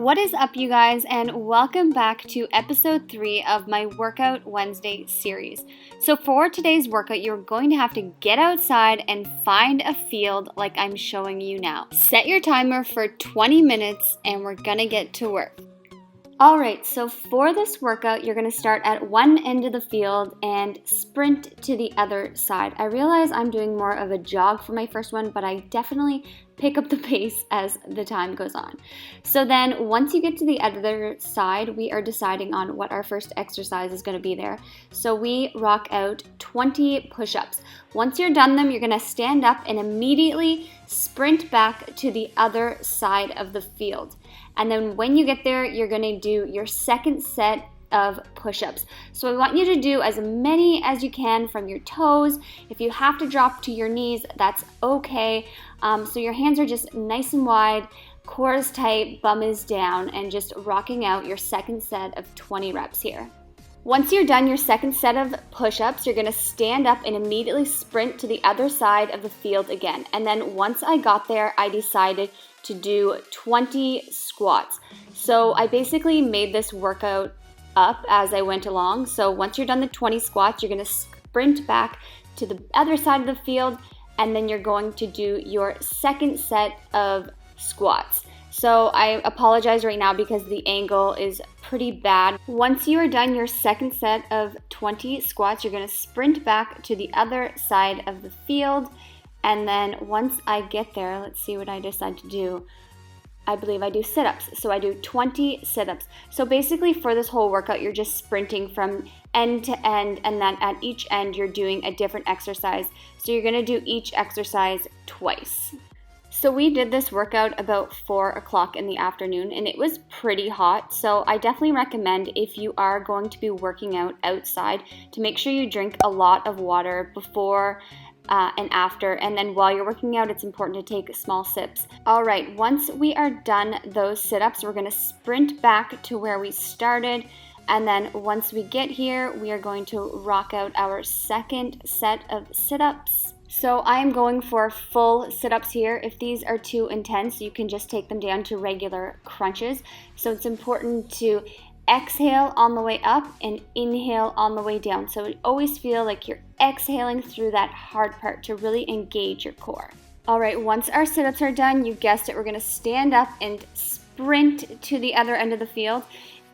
What is up, you guys, and welcome back to episode 3 of my Workout Wednesday series. So for today's workout, you're going to have to get outside and find a field like I'm showing you now. Set your timer for 20 minutes and we're gonna get to work. Alright, so for this workout, you're going to start at one end of the field and sprint to the other side. I realize I'm doing more of a jog for my first one, but I definitely pick up the pace as the time goes on. So then once you get to the other side, we are deciding on what our first exercise is going to be there. So we rock out 20 push-ups. Once you're done them, you're going to stand up and immediately sprint back to the other side of the field. And then when you get there, you're going to do your second set of push-ups. So I want you to do as many as you can from your toes. If you have to drop to your knees, that's okay. So your hands are just nice and wide, core is tight, bum is down, and just rocking out your second set of 20 reps here. Once you're done your second set of push-ups, you're going to stand up and immediately sprint to the other side of the field again. And then once I got there, I decided to do 20 squats. So I basically made this workout up as I went along. So once you're done the 20 squats, you're going to sprint back to the other side of the field, and then you're going to do your second set of squats. So I apologize right now because the angle is pretty bad. Once you are done your second set of 20 squats, you're going to sprint back to the other side of the field. And then once I get there, let's see what I decide to do. I believe I do sit-ups. So I do 20 sit-ups. So basically for this whole workout, you're just sprinting from end to end, and then at each end, you're doing a different exercise. So you're going to do each exercise twice. So we did this workout about 4 o'clock in the afternoon, and it was pretty hot. So I definitely recommend, if you are going to be working out outside, to make sure you drink a lot of water before and after, and then while you're working out, it's important to take small sips. All right, once we are done those sit-ups, we're going to sprint back to where we started, and then once we get here, we are going to rock out our second set of sit-ups. So I am going for full sit-ups here. If these are too intense, you can just take them down to regular crunches. So it's important to exhale on the way up and inhale on the way down. So you always feel like you're exhaling through that hard part to really engage your core. All right, once our sit-ups are done, you guessed it, we're going to stand up and sprint to the other end of the field.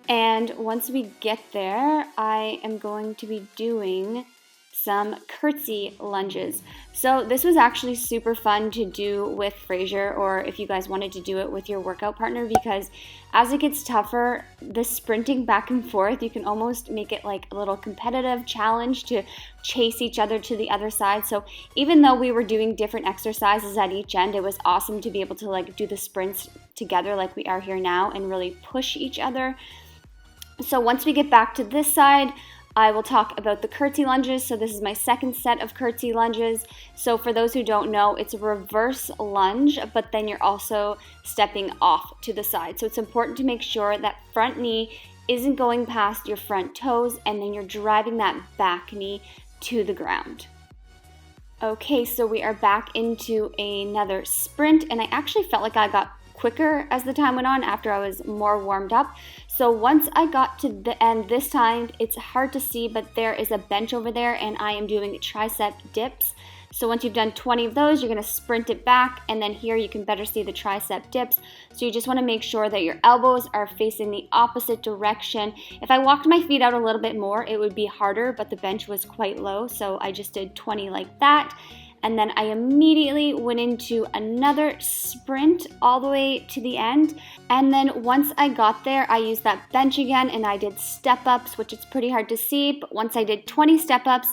And once we get there, I am going to be doing some curtsey lunges. So this was actually super fun to do with Fraser, or if you guys wanted to do it with your workout partner, because as it gets tougher, the sprinting back and forth, you can almost make it like a little competitive challenge to chase each other to the other side. So even though we were doing different exercises at each end, it was awesome to be able to like do the sprints together like we are here now and really push each other. So once we get back to this side, I will talk about the curtsey lunges. So this is my second set of curtsey lunges. So for those who don't know, it's a reverse lunge, but then you're also stepping off to the side. So it's important to make sure that front knee isn't going past your front toes, and then you're driving that back knee to the ground. Okay, so we are back into another sprint, and I actually felt like I got quicker as the time went on after I was more warmed up. So once I got to the end this time, it's hard to see, but there is a bench over there and I am doing tricep dips. So once you've done 20 of those, you're going to sprint it back, and then here you can better see the tricep dips. So you just want to make sure that your elbows are facing the opposite direction. If I walked my feet out a little bit more, it would be harder, but the bench was quite low, so I just did 20 like that. And then I immediately went into another sprint all the way to the end. And then once I got there, I used that bench again and I did step-ups, which is pretty hard to see. But once I did 20 step-ups,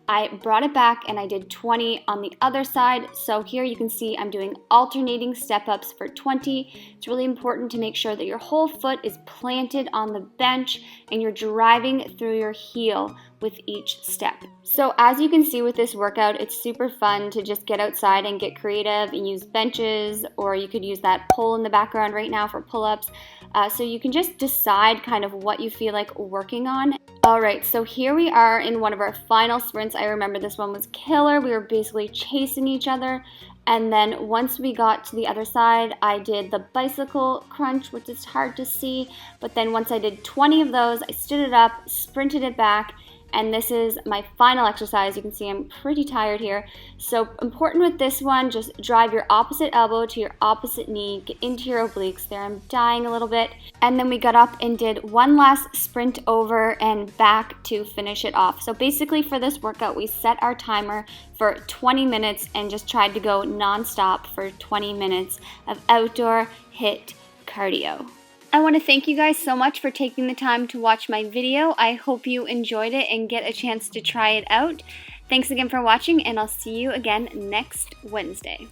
I brought it back and I did 20 on the other side. So here you can see I'm doing alternating step-ups for 20. It's really important to make sure that your whole foot is planted on the bench and you're driving through your heel with each step. So as you can see with this workout, it's super fun to just get outside and get creative and use benches, or you could use that pole in the background right now for pull-ups. So you can just decide kind of what you feel like working on. Alright, so here we are in one of our final sprints. I remember this one was killer. We were basically chasing each other. And then once we got to the other side, I did the bicycle crunch, which is hard to see. But then once I did 20 of those, I stood it up, sprinted it back, and this is my final exercise. You can see I'm pretty tired here. So important with this one, just drive your opposite elbow to your opposite knee, get into your obliques there. I'm dying a little bit. And then we got up and did one last sprint over and back to finish it off. So basically for this workout, we set our timer for 20 minutes and just tried to go nonstop for 20 minutes of outdoor HIIT cardio. I want to thank you guys so much for taking the time to watch my video. I hope you enjoyed it and get a chance to try it out. Thanks again for watching, and I'll see you again next Wednesday.